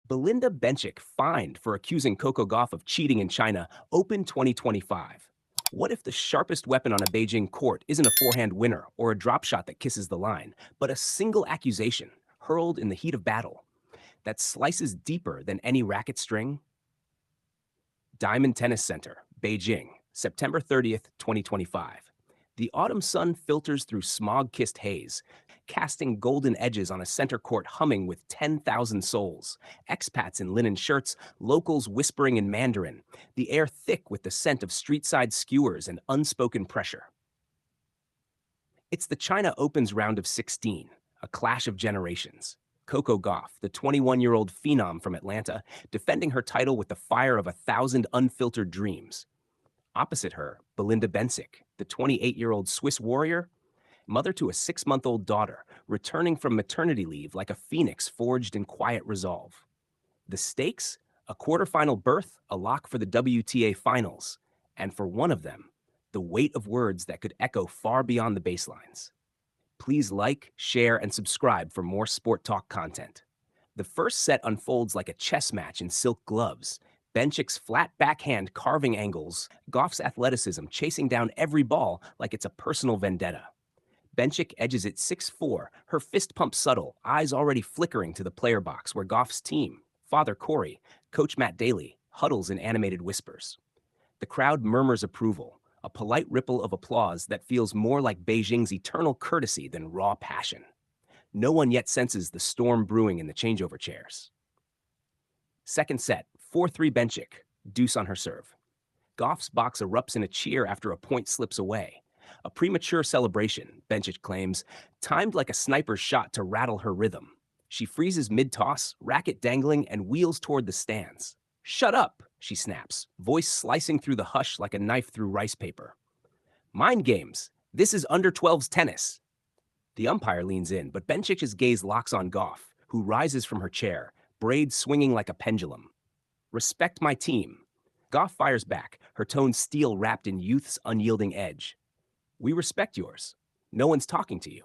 Belinda Bencic fined for accusing Coco Gauff of cheating in China, Open 2025. What if the sharpest weapon on a Beijing court isn't a forehand winner or a drop shot that kisses the line, but a single accusation hurled in the heat of battle that slices deeper than any racket string? Diamond Tennis Center, Beijing, September 30th, 2025. The autumn sun filters through smog-kissed haze, casting golden edges on a center court humming with 10,000 souls. Expats in linen shirts, locals whispering in Mandarin, the air thick with the scent of street-side skewers and unspoken pressure. It's the China Open's round of 16, a clash of generations. Coco Gauff, the 21-year-old phenom from Atlanta, defending her title with the fire of 1,000 unfiltered dreams. Opposite her, Belinda Bencic, the 28-year-old Swiss warrior, mother to a 6-month-old daughter, returning from maternity leave like a phoenix forged in quiet resolve. The stakes? A quarterfinal berth, a lock for the WTA finals, and for one of them, the weight of words that could echo far beyond the baselines. Please like, share, and subscribe for more sport talk content. The first set unfolds like a chess match in silk gloves. Bencic's flat backhand carving angles, Gauff's athleticism chasing down every ball like it's a personal vendetta. Bencic edges it 6-4, her fist pump subtle, eyes already flickering to the player box where Gauff's team, Father Corey, Coach Matt Daly, huddles in animated whispers. The crowd murmurs approval, a polite ripple of applause that feels more like Beijing's eternal courtesy than raw passion. No one yet senses the storm brewing in the changeover chairs. Second set, 4-3 Bencic, deuce on her serve. Gauff's box erupts in a cheer after a point slips away. A premature celebration, Bencic claims, timed like a sniper's shot to rattle her rhythm. She freezes mid-toss, racket dangling, and wheels toward the stands. "Shut up," she snaps, voice slicing through the hush like a knife through rice paper. "Mind games. This is under 12's tennis." The umpire leans in, but Bencic's gaze locks on Gauff, who rises from her chair, braids swinging like a pendulum. "Respect my team." Gauff fires back, her tone steel wrapped in youth's unyielding edge. "We respect yours. No one's talking to you."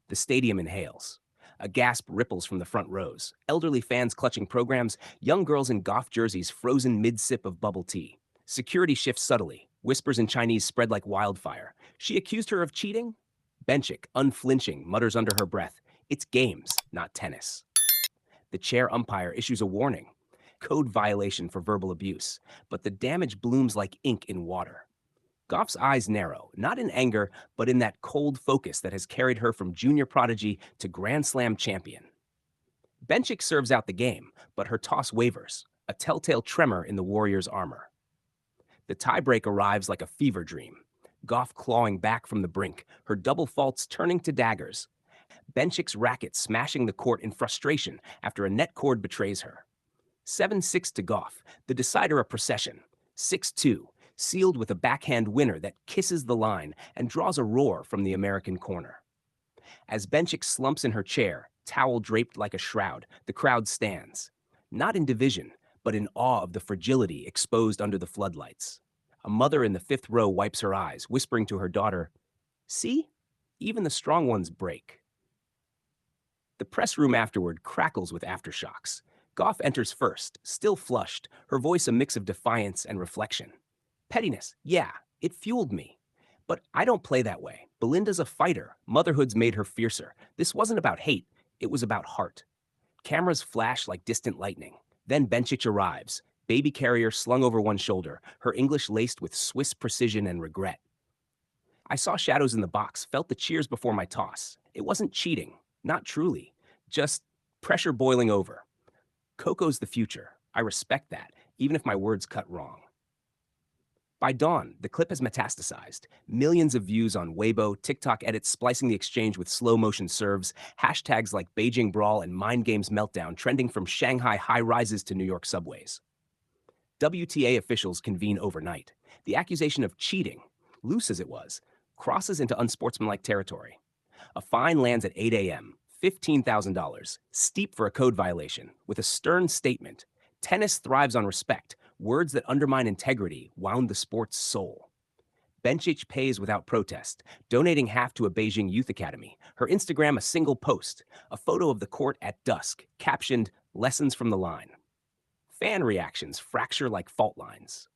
The stadium inhales. A gasp ripples from the front rows. Elderly fans clutching programs, young girls in Gauff jerseys frozen mid-sip of bubble tea. Security shifts subtly. Whispers in Chinese spread like wildfire. She accused her of cheating? Bencic, unflinching, mutters under her breath, "It's games, not tennis." The chair umpire issues a warning. Code violation for verbal abuse. But the damage blooms like ink in water. Gauff's eyes narrow, not in anger, but in that cold focus that has carried her from junior prodigy to Grand Slam champion. Bencic serves out the game, but her toss wavers, a telltale tremor in the warrior's armor. The tiebreak arrives like a fever dream. Gauff clawing back from the brink, her double faults turning to daggers. Bencic's racket smashing the court in frustration after a net cord betrays her. 7-6 to Gauff, the decider a procession. 6-2, sealed with a backhand winner that kisses the line and draws a roar from the American corner. As Bencic slumps in her chair, towel draped like a shroud, the crowd stands. Not in division, but in awe of the fragility exposed under the floodlights. A mother in the fifth row wipes her eyes, whispering to her daughter, "See? Even the strong ones break." The press room afterward crackles with aftershocks. Gauff enters first, still flushed, her voice a mix of defiance and reflection. "Pettiness, yeah, it fueled me. But I don't play that way. Belinda's a fighter. Motherhood's made her fiercer. This wasn't about hate. It was about heart." Cameras flash like distant lightning. Then Bencic arrives, baby carrier slung over one shoulder, her English laced with Swiss precision and regret. "I saw shadows in the box, felt the cheers before my toss. It wasn't cheating. Not truly. Just pressure boiling over. Coco's the future. I respect that, even if my words cut wrong." By dawn, the clip has metastasized. Millions of views on Weibo, TikTok edits splicing the exchange with slow-motion serves, hashtags like Beijing Brawl and Mind Games Meltdown trending from Shanghai high-rises to New York subways. WTA officials convene overnight. The accusation of cheating, loose as it was, crosses into unsportsmanlike territory. A fine lands at 8 a.m., $15,000, steep for a code violation, with a stern statement. Tennis thrives on respect. Words that undermine integrity wound the sport's soul. Bencic pays without protest, donating half to a Beijing youth academy. Her Instagram a single post, a photo of the court at dusk, captioned, Lessons from the line. Fan reactions fracture like fault lines.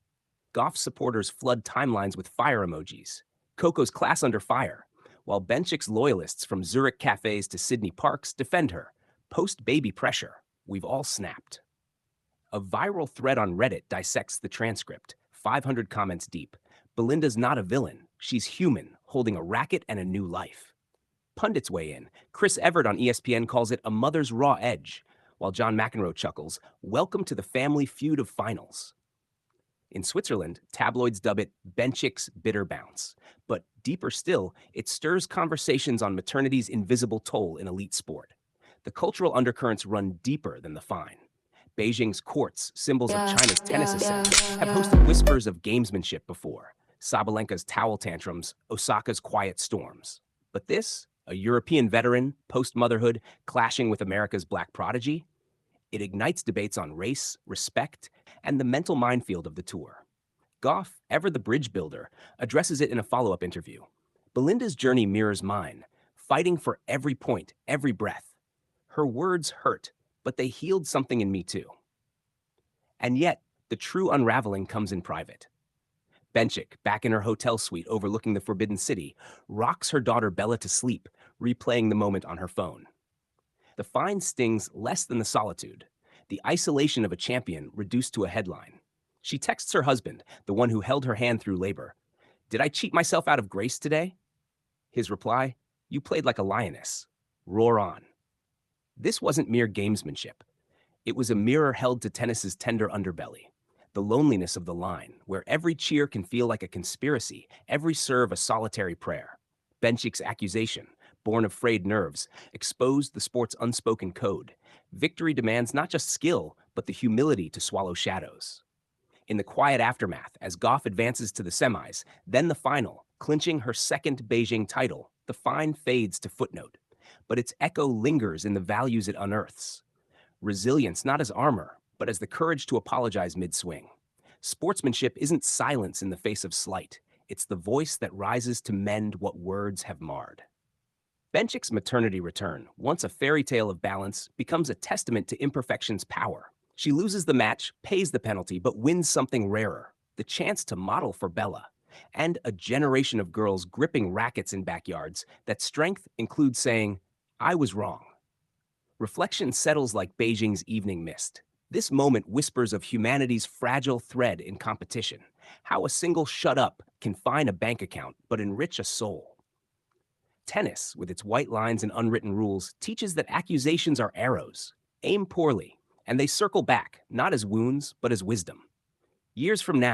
Gauff supporters flood timelines with fire emojis. Coco's class under fire, while Bencic's loyalists from Zurich cafes to Sydney parks defend her. Post-baby pressure. We've all snapped. A viral thread on Reddit dissects the transcript, 500 comments deep. Belinda's not a villain. She's human, holding a racket and a new life. Pundits weigh in. Chris Everett on ESPN calls it a mother's raw edge, while John McEnroe chuckles, welcome to the family feud of finals. In Switzerland, tabloids dub it Bencic's bitter bounce. But deeper still, it stirs conversations on maternity's invisible toll in elite sport. The cultural undercurrents run deeper than the fine. Beijing's courts, symbols of China's tennis ascent, have hosted whispers of gamesmanship before. Sabalenka's towel tantrums, Osaka's quiet storms. But this, a European veteran, post-motherhood, clashing with America's black prodigy, it ignites debates on race, respect, and the mental minefield of the tour. Gauff, ever the bridge builder, addresses it in a follow-up interview. Belinda's journey mirrors mine, fighting for every point, every breath. Her words hurt, but they healed something in me too. And yet, the true unraveling comes in private. Bencic, back in her hotel suite overlooking the Forbidden City, rocks her daughter Bella to sleep, replaying the moment on her phone. The fine stings less than the solitude, the isolation of a champion reduced to a headline. She texts her husband, the one who held her hand through labor. Did I cheat myself out of grace today? His reply, you played like a lioness. Roar on. This wasn't mere gamesmanship. It was a mirror held to tennis's tender underbelly, the loneliness of the line, where every cheer can feel like a conspiracy, every serve a solitary prayer. Bencic's accusation, born of frayed nerves, exposed the sport's unspoken code. Victory demands not just skill, but the humility to swallow shadows. In the quiet aftermath, as Gauff advances to the semis, then the final, clinching her second Beijing title, the fine fades to footnote. But its echo lingers in the values it unearths. Resilience not as armor, but as the courage to apologize mid-swing. Sportsmanship isn't silence in the face of slight. It's the voice that rises to mend what words have marred. Bencic's maternity return, once a fairy tale of balance, becomes a testament to imperfection's power. She loses the match, pays the penalty, but wins something rarer, the chance to model for Bella, and a generation of girls gripping rackets in backyards that strength includes saying, I was wrong. Reflection settles like Beijing's evening mist. This moment whispers of humanity's fragile thread in competition, how a single shut up can fine a bank account but enrich a soul. Tennis, with its white lines and unwritten rules, teaches that accusations are arrows. Aim poorly, and they circle back, not as wounds, but as wisdom. Years from now,